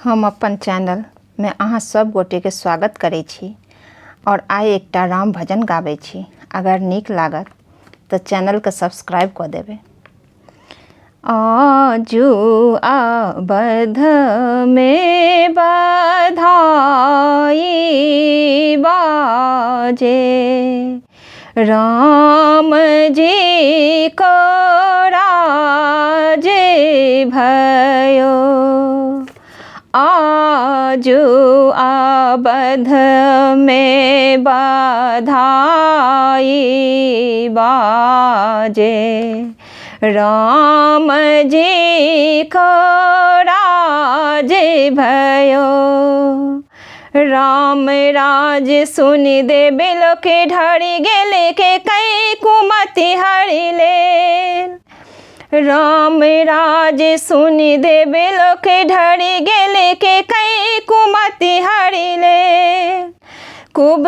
हम अपन चैनल में अहाँ सब गोटे के स्वागत करै छी और आइ एकटा राम भजन गाबै छी। अगर नीक लागत तो चैनल के सब्सक्राइब कऽ देबै। आजू अवध में बधाई बाजे, राम जी को राज भयो। आजू अवध में बधाई बाजे, राम जी को राज भयो। राम राज सुनि देबे लोके ढारी गेले के कई कुमति हरि ले। राम राज सुनि देबे लोके ढारी गेले के कई कुमति हरि ले। खूब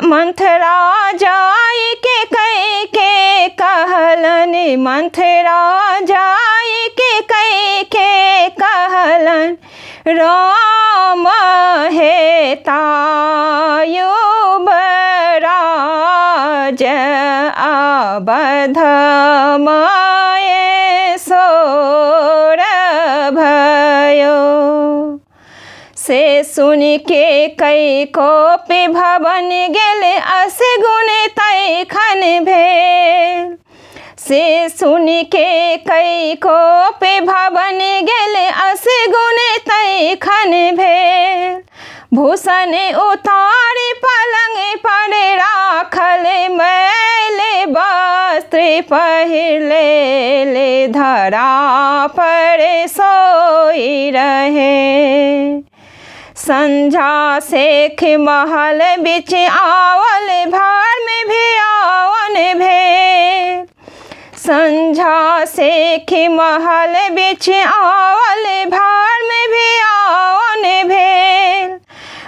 मंथरा जाई के कई के कहलन, मंथरा जाई के कई के कहलन। राम हे तायु बराज अवध माये सोर भयो। से सुनि के कई कोपि भवन गेले, अस गुण तै खन भेल। से सुनि के कई कोपि भवन गेले, अस गुण तै खन भेल। भूषण उतारी पलंग पर राखल, मैले वस्त्र पहिरले ले धरा पर सोई रहे। संझा सेख महल बिच आवल, भार में भी आवन भेल। संझा सेख महल बिच आवल, भार में भी आवन भेल।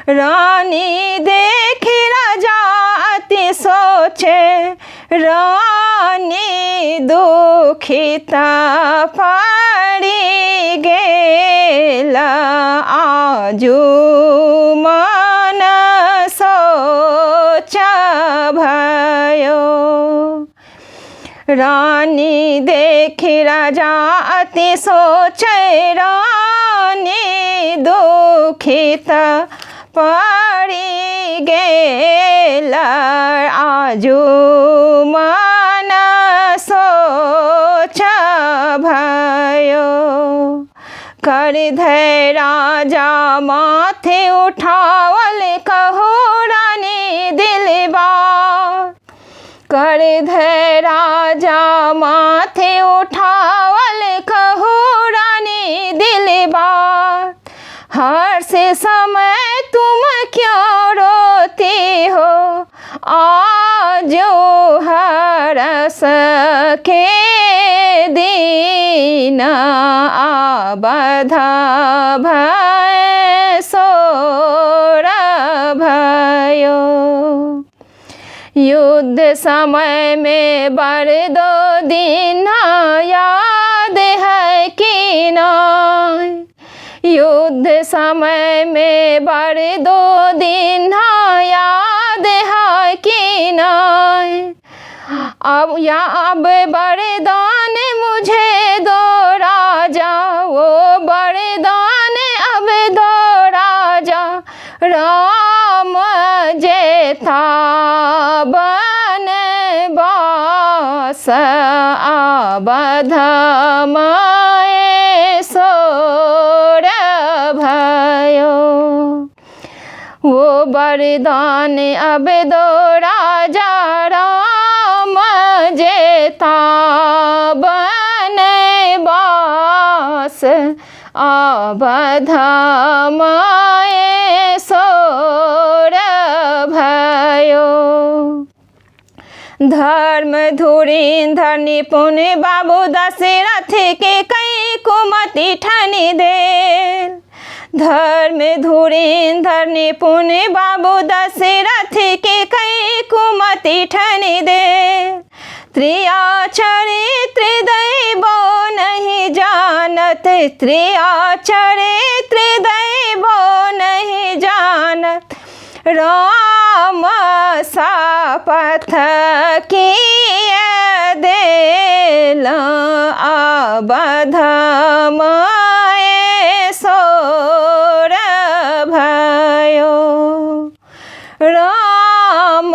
रानी देखी राजा अति सोचे, रानी दुखित पड़ी गेल। आजू मन सोच भयो। रानी देखी राजा अति सोचे, रानी दुखित पड़ी गेल। आजू मन सोच भयो। कर धै राजा माथे उठावल, कहो रानी दिलबा। कर धै राजा माथे उठावल, कहो रानी दिलबा। हर से समय तुम क्यों रोती हो, आजो हरस के दिन अवध भय सोर भयो। युद्ध समय में बड़ दो दिन याद है कि नहीं। युद्ध समय में बड़ दो दिन याद है कि नहीं। अब वरदान मुझे दो राजा, वो वरदान अब दो राजा। राम जेता बनवास, अवध माये सोर भयो। वो वरदान अब दो राजा, राम जेता बनवास, अवध माये सोर भयो। धर्म धुरींधर निपुण बाबू दशरथ के कई कुमति ठनि देल। धर्म धुरींधर निपुण बाबू दशरथ के कई कुमति ठनि देल। त्रिया चरित्र दैवो नहीं जानत, त्रिया चरित्र दैव किया देल अवध माए सोर भयो। राम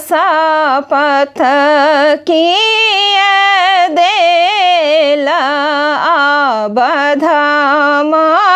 शपथ किया देल अवध माए